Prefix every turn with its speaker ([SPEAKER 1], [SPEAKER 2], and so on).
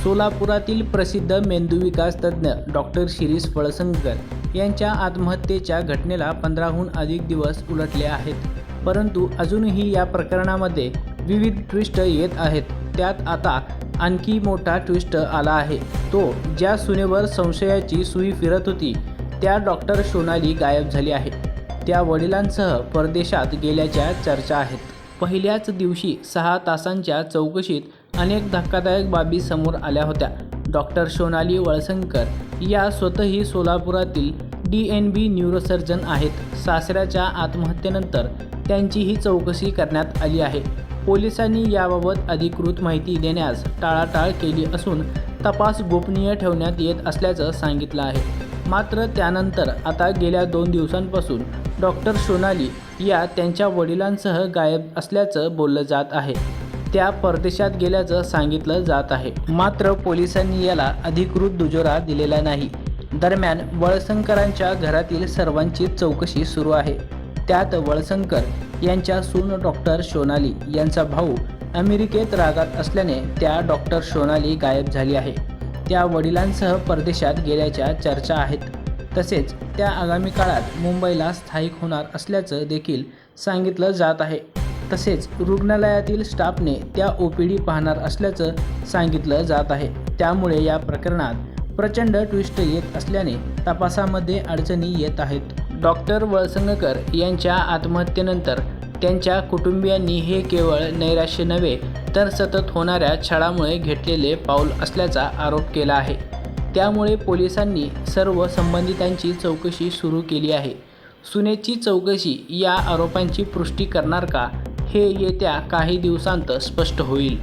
[SPEAKER 1] सोलापुरातील प्रसिद्ध मेंदूविकास तज्ज्ञ डॉक्टर शिरीष वळसंगकर यांच्या आत्महत्येच्या घटनेला 15हून अधिक दिवस उलटले आहेत, परंतु अजूनही या प्रकरणामध्ये विविध ट्विस्ट येत आहेत। त्यात आता आणखी मोठा ट्विस्ट आला आहे, तो ज्या सुनेवर संशयाची सुई फिरत होती त्या डॉक्टर सोनाली गायब झाली आहे। त्या वडिलांसह परदेशात गेल्याच्या चर्चा आहेत। पहिल्याच दिवशी 6 तासांच्या चौकशीत अनेक धक्कादायक बाबी समोर आल्या होत्या। डॉक्टर सोनाली वळसंगकर या स्वतःही सोलापुरातील DNB न्यूरोसर्जन आहेत। सासऱ्याच्या आत्महत्येनंतर त्यांचीही चौकशी करण्यात आली आहे। पोलिसांनी याबाबत अधिकृत माहिती देण्यास टाळाटाळ केली असून तपास गोपनीय ठेवण्यात येत असल्याचं सांगितलं आहे। मात्र त्यानंतर आता गेल्या 2 दिवसांपासून डॉक्टर सोनाली या त्यांच्या वडिलांसह गायब असल्याचं बोललं जात आहे। त्या परदेशात गेल्याचं सांगितलं जात आहे, मात्र पोलिसांनी याला अधिकृत दुजोरा दिलेला नाही। दरम्यान वळसंगकरांच्या घरातील सर्वांची चौकशी सुरू आहे। त्यात वळसंगकर यांच्या सून डॉक्टर सोनाली यांचा भाऊ अमेरिकेत राहत असल्याने त्या डॉक्टर सोनाली गायब झाली आहे। त्या वडिलांसह परदेशात गेल्याच्या चर्चा आहेत। तसेच त्या आगामी काळात मुंबईला स्थायिक होणार असल्याचं देखील सांगितलं जात आहे। तसेच रुग्णालयातील स्टाफने त्या OPD पाहणार असल्याचं सांगितलं जात आहे। त्यामुळे या प्रकरणात प्रचंड ट्विस्ट येत असल्याने तपासामध्ये अडचणी येत आहेत। डॉक्टर वळसंगकर यांच्या आत्महत्येनंतर त्यांच्या कुटुंबियांनी हे केवळ नैराश्य नव्हे तर सतत होणाऱ्या छळामुळे घेतलेले पाऊल असल्याचा आरोप केला आहे। त्यामुळे पोलिसांनी सर्व संबंधितांची चौकशी सुरू केली आहे। सुनेची चौकशी या आरोपांची पुष्टी करणार का, हे येत्या काही दिवसांत स्पष्ट होईल।